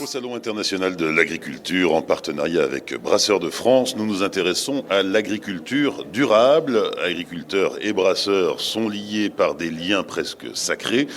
Salon international de l'agriculture, en partenariat avec Brasseurs de France, nous nous intéressons à l'agriculture durable. Agriculteurs et brasseurs sont liés par des liens presque sacrés.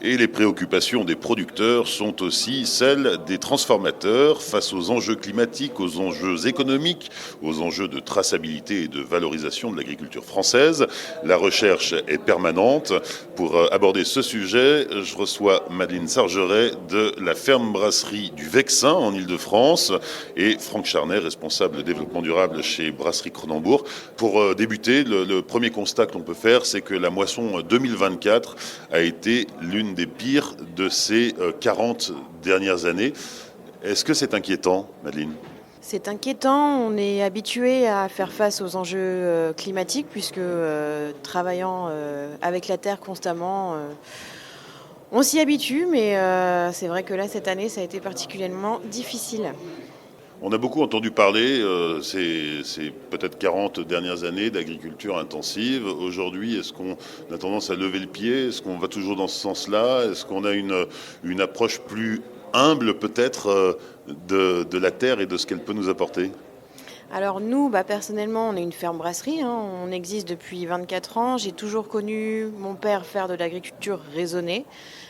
Et les préoccupations des producteurs sont aussi celles des transformateurs face aux enjeux climatiques, aux enjeux économiques, aux enjeux de traçabilité et de valorisation de l'agriculture française. La recherche est permanente. Pour aborder ce sujet, je reçois Madeleine Sargeret de la ferme brasserie du Vexin en Ile-de-France et Franck Charnet, responsable développement durable chez Brasserie Cronenbourg. Pour débuter, le premier constat que l'on peut faire, c'est que la moisson 2024 a été l'une des pires de ces 40 dernières années. Est-ce que c'est inquiétant, Madeleine ? C'est inquiétant, on est habitué à faire face aux enjeux climatiques puisque travaillant avec la terre constamment, on s'y habitue, mais c'est vrai que là, cette année, ça a été particulièrement difficile. On a beaucoup entendu parler, ces peut-être 40 dernières années d'agriculture intensive. Aujourd'hui, est-ce qu'on a tendance à lever le pied ? Est-ce qu'on va toujours dans ce sens-là ? Est-ce qu'on a une approche plus humble peut-être de la terre et de ce qu'elle peut nous apporter ? Alors nous, personnellement, on est une ferme brasserie, on existe depuis 24 ans. J'ai toujours connu mon père faire de l'agriculture raisonnée.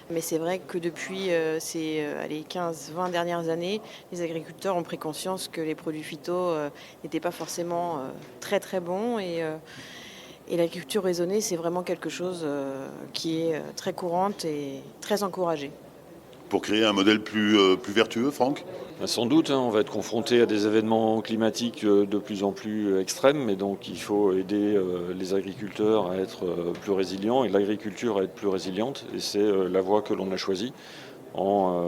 Mais c'est vrai que depuis ces 15-20 dernières années, les agriculteurs ont pris conscience que les produits phyto n'étaient pas forcément très très bons. Et l'agriculture raisonnée, c'est vraiment quelque chose qui est très courante et très encouragée. Pour créer un modèle plus vertueux, Franck ? Sans doute, on va être confronté à des événements climatiques de plus en plus extrêmes, mais donc il faut aider les agriculteurs à être plus résilients et l'agriculture à être plus résiliente. Et c'est la voie que l'on a choisie en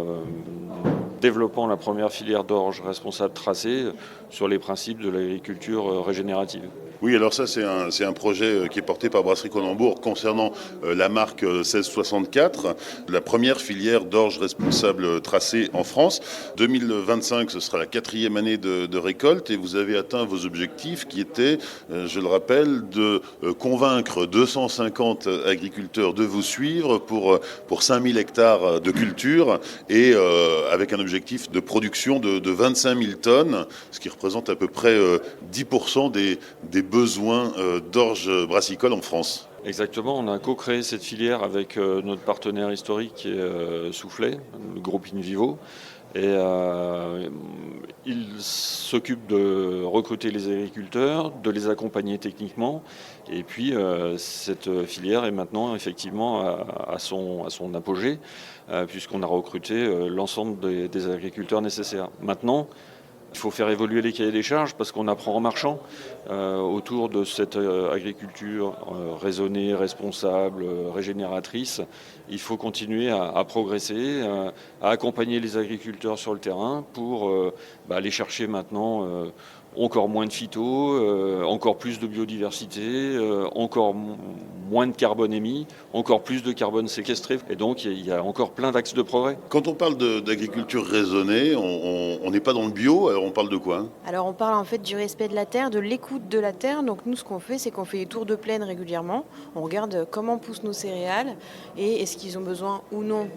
développant la première filière d'orge responsable tracée sur les principes de l'agriculture régénérative. Oui, alors ça, c'est un projet qui est porté par Brasserie Cronenbourg concernant la marque 1664, la première filière d'orge responsable tracée en France. 2025, ce sera la 4e année de récolte et vous avez atteint vos objectifs qui étaient, je le rappelle, de convaincre 250 agriculteurs de vous suivre pour 5000 hectares de culture et avec un objectif de production de 25 000 tonnes, ce qui représente à peu près 10% des besoins d'orge brassicole en France. Exactement, on a co-créé cette filière avec notre partenaire historique qui est Soufflet, le groupe InVivo. Et il s'occupe de recruter les agriculteurs, de les accompagner techniquement. Et puis cette filière est maintenant effectivement à son apogée, puisqu'on a recruté l'ensemble des agriculteurs nécessaires. Maintenant, il faut faire évoluer les cahiers des charges parce qu'on apprend en marchant autour de cette agriculture raisonnée, responsable, régénératrice. Il faut continuer à progresser, à accompagner les agriculteurs sur le terrain pour aller chercher maintenant encore moins de phyto, encore plus de biodiversité, encore moins de carbone émis, encore plus de carbone séquestré. Et donc, il y a encore plein d'axes de progrès. Quand on parle d'agriculture raisonnée, on n'est pas dans le bio, alors on parle de quoi ? Alors on parle en fait du respect de la terre, de l'écoute de la terre. Donc nous, ce qu'on fait, c'est qu'on fait des tours de plaine régulièrement. On regarde comment poussent nos céréales et est-ce qu'ils ont besoin ou non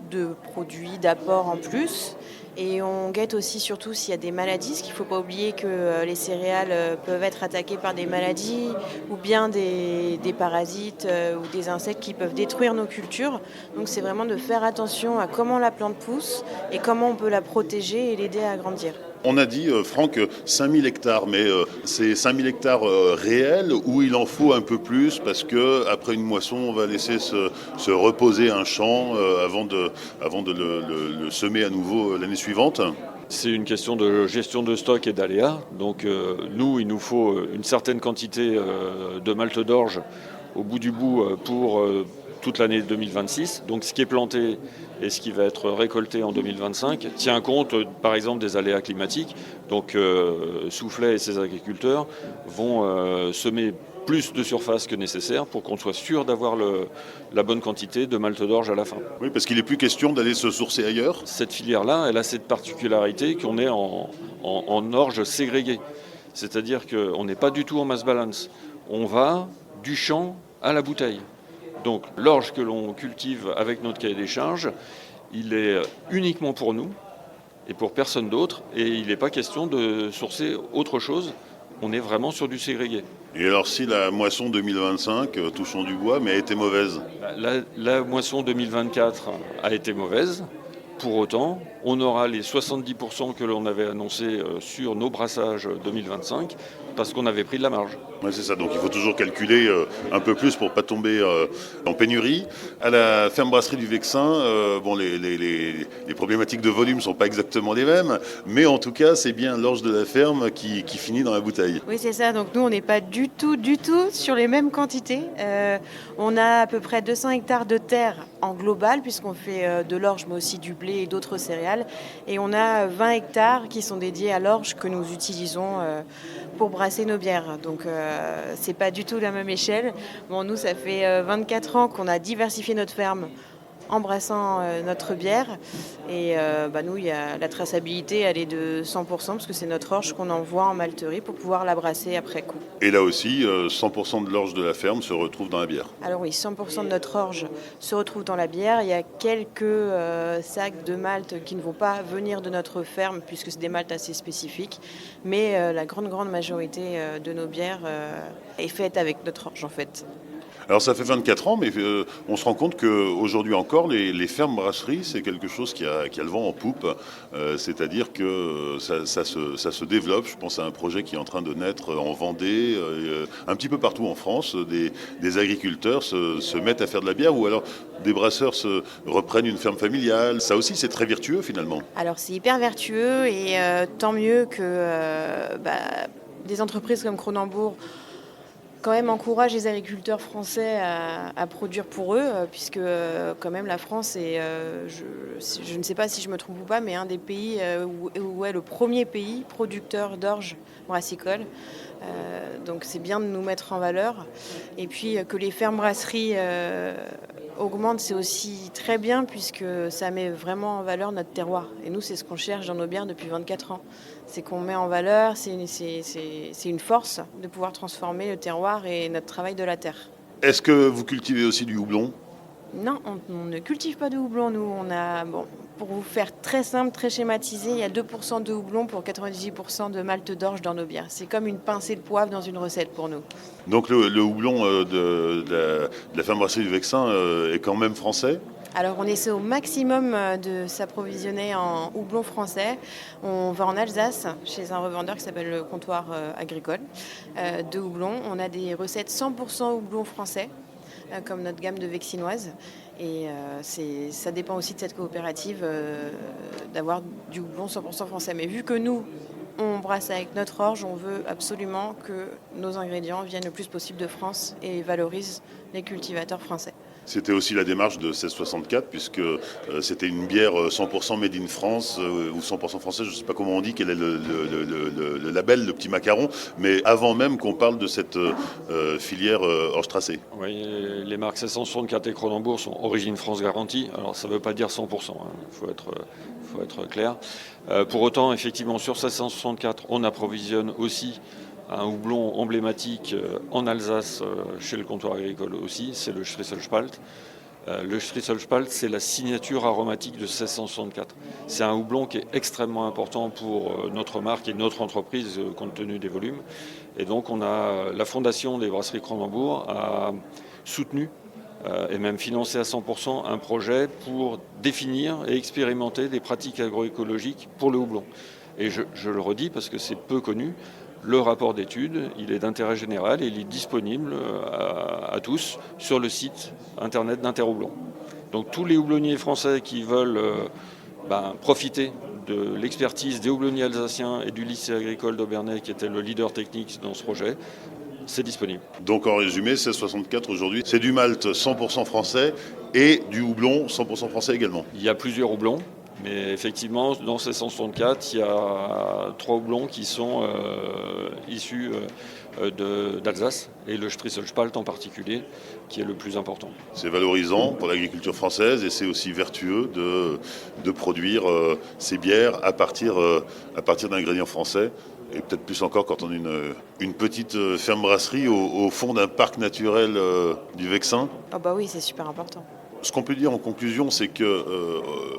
de produits, d'apports en plus. Et on guette aussi surtout s'il y a des maladies, parce qu'il ne faut pas oublier que les céréales peuvent être attaquées par des maladies ou bien des parasites ou des insectes qui peuvent détruire nos cultures. Donc c'est vraiment de faire attention à comment la plante pousse et comment on peut la protéger et l'aider à grandir. On a dit, Franck, 5000 hectares, mais c'est 5000 hectares réels ou il en faut un peu plus parce qu'après une moisson, on va laisser se reposer un champ avant de le semer à nouveau l'année suivante ? C'est une question de gestion de stock et d'aléas. Donc nous, il nous faut une certaine quantité de malt d'orge au bout du bout pour toute l'année 2026. Donc ce qui est planté et ce qui va être récolté en 2025 tient compte par exemple des aléas climatiques. Donc Soufflet et ses agriculteurs vont semer plus de surface que nécessaire pour qu'on soit sûr d'avoir la bonne quantité de malt d'orge à la fin. Oui, parce qu'il n'est plus question d'aller se sourcer ailleurs. Cette filière-là, elle a cette particularité qu'on est en orge ségrégée. C'est-à-dire qu'on n'est pas du tout en mass balance. On va du champ à la bouteille. Donc l'orge que l'on cultive avec notre cahier des charges, il est uniquement pour nous. et pour personne d'autre. Et il n'est pas question de sourcer autre chose. On est vraiment sur du ségrégué. Et alors si la moisson 2025, touchons du bois, mais a été mauvaise? La moisson 2024 a été mauvaise. Pour autant, on aura les 70% que l'on avait annoncés sur nos brassages 2025 parce qu'on avait pris de la marge. Ouais, c'est ça, donc il faut toujours calculer un peu plus pour ne pas tomber en pénurie. À la ferme brasserie du Vexin, les problématiques de volume ne sont pas exactement les mêmes, mais en tout cas, c'est bien l'orge de la ferme qui finit dans la bouteille. Oui, c'est ça. Donc nous, on n'est pas du tout sur les mêmes quantités. On a à peu près 200 hectares de terre en global, puisqu'on fait de l'orge, mais aussi du blé et d'autres céréales. Et on a 20 hectares qui sont dédiés à l'orge que nous utilisons pour brasser nos bières. Donc c'est pas du tout la même échelle. Bon, nous, ça fait 24 ans qu'on a diversifié notre ferme en brassant notre bière. Et nous, il y a la traçabilité, elle est de 100%, parce que c'est notre orge qu'on envoie en malterie pour pouvoir la brasser après coup. Et là aussi, 100% de l'orge de la ferme se retrouve dans la bière. Alors oui, 100% de notre orge se retrouve dans la bière. Il y a quelques sacs de malt qui ne vont pas venir de notre ferme, puisque c'est des maltes assez spécifiques. Mais la grande majorité de nos bières est faite avec notre orge, en fait. Alors ça fait 24 ans, mais on se rend compte qu'aujourd'hui encore, les fermes brasseries, c'est quelque chose qui a le vent en poupe. C'est-à-dire que ça se développe. Je pense à un projet qui est en train de naître en Vendée, un petit peu partout en France. Des agriculteurs se mettent à faire de la bière, ou alors des brasseurs se reprennent une ferme familiale. Ça aussi, c'est très vertueux finalement. Alors c'est hyper vertueux, et tant mieux que des entreprises comme Cronenbourg quand même encourage les agriculteurs français à produire pour eux, puisque quand même la France est, je ne sais pas si je me trompe ou pas, mais un des pays où est le premier pays producteur d'orge brassicole. Donc c'est bien de nous mettre en valeur. Et puis que les fermes brasseries augmentent, c'est aussi très bien, puisque ça met vraiment en valeur notre terroir. Et nous, c'est ce qu'on cherche dans nos bières depuis 24 ans. C'est qu'on met en valeur, c'est une force de pouvoir transformer le terroir et notre travail de la terre. Est-ce que vous cultivez aussi du houblon? Non, on ne cultive pas de houblon, nous. Pour vous faire très simple, très schématisé, il y a 2% de houblon pour 98% de malt d'orge dans nos bières. C'est comme une pincée de poivre dans une recette pour nous. Donc le houblon de la ferme brasserie du Vexin est quand même français? Alors on essaie au maximum de s'approvisionner en houblon français. On va en Alsace chez un revendeur qui s'appelle le Comptoir Agricole de houblon. On a des recettes 100% houblon français, comme notre gamme de vexinoise. Et ça dépend aussi de cette coopérative d'avoir du houblon 100% français. Mais vu que nous, on brasse avec notre orge, on veut absolument que nos ingrédients viennent le plus possible de France et valorisent les cultivateurs français. C'était aussi la démarche de 1664, puisque c'était une bière 100% made in France, ou 100% française, je ne sais pas comment on dit, quel est le label, le petit macaron, mais avant même qu'on parle de cette filière orge tracée. Oui, les marques 1664 et Cronenbourg sont origine France garantie, alors ça ne veut pas dire 100%, faut être clair. Pour autant, effectivement, sur 1664, on approvisionne aussi un houblon emblématique en Alsace, chez le comptoir agricole aussi, c'est le Strieselspalt. Le Strieselspalt, c'est la signature aromatique de 1664. C'est un houblon qui est extrêmement important pour notre marque et notre entreprise, compte tenu des volumes. Et donc, la Fondation des brasseries Cronenbourg a soutenu et même financé à 100% un projet pour définir et expérimenter des pratiques agroécologiques pour le houblon. Et je le redis parce que c'est peu connu. Le rapport d'étude, il est d'intérêt général et il est disponible à tous sur le site internet d'Interhoublon. Donc tous les houblonniers français qui veulent profiter de l'expertise des houblonniers alsaciens et du lycée agricole d'Aubernay, qui était le leader technique dans ce projet, c'est disponible. Donc en résumé, 1664 aujourd'hui, c'est du malt 100% français et du houblon 100% français également. Il y a plusieurs houblons. Mais effectivement, dans 1664, il y a 3 houblons qui sont issus d'Alsace, et le Strieselspalt en particulier, qui est le plus important. C'est valorisant pour l'agriculture française, et c'est aussi vertueux de produire ces bières à partir d'ingrédients français. Et peut-être plus encore quand on est une petite ferme brasserie au fond d'un parc naturel du Vexin. Ah bah oui, c'est super important. Ce qu'on peut dire en conclusion, c'est que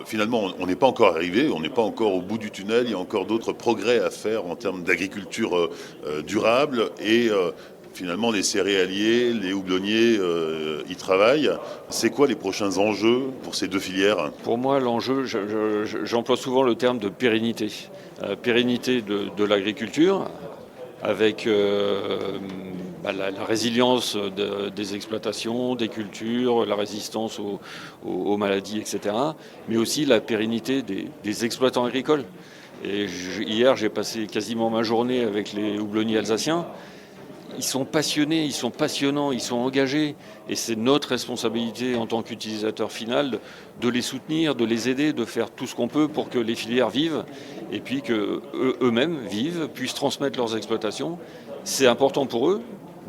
finalement, on n'est pas encore arrivé, on n'est pas encore au bout du tunnel, il y a encore d'autres progrès à faire en termes d'agriculture durable et finalement les céréaliers, les houblonniers y travaillent. C'est quoi les prochains enjeux pour ces deux filières? Pour moi, l'enjeu, j'emploie souvent le terme de pérennité. Pérennité de l'agriculture, avec la résilience des exploitations, des cultures, la résistance aux maladies, etc. Mais aussi la pérennité des exploitants agricoles. Et hier, j'ai passé quasiment ma journée avec les houblonniers alsaciens. Ils sont passionnés, ils sont passionnants, ils sont engagés. Et c'est notre responsabilité en tant qu'utilisateur final de les soutenir, de les aider, de faire tout ce qu'on peut pour que les filières vivent et puis qu'eux-mêmes vivent, puissent transmettre leurs exploitations. C'est important pour eux,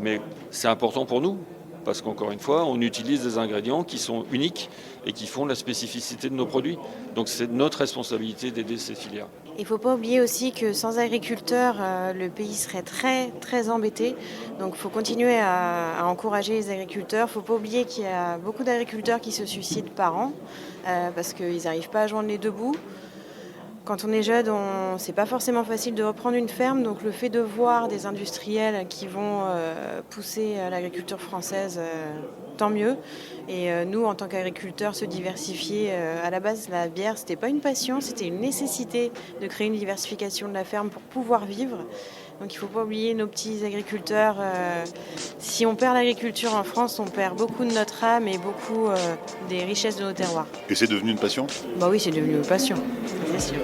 mais c'est important pour nous. Parce qu'encore une fois, on utilise des ingrédients qui sont uniques et qui font la spécificité de nos produits. Donc c'est notre responsabilité d'aider ces filières. Il ne faut pas oublier aussi que sans agriculteurs, le pays serait très très embêté. Donc il faut continuer à encourager les agriculteurs. Il ne faut pas oublier qu'il y a beaucoup d'agriculteurs qui se suicident par an parce qu'ils n'arrivent pas à joindre les deux bouts. Quand on est jeune, c'est pas forcément facile de reprendre une ferme, donc le fait de voir des industriels qui vont pousser l'agriculture française, tant mieux. Et nous, en tant qu'agriculteurs, se diversifier. À la base, la bière, c'était pas une passion, c'était une nécessité de créer une diversification de la ferme pour pouvoir vivre. Donc il ne faut pas oublier nos petits agriculteurs. Si on perd l'agriculture en France, on perd beaucoup de notre âme et beaucoup des richesses de nos terroirs. Et c'est devenu une passion? Bah oui, c'est devenu une passion, c'est sûr.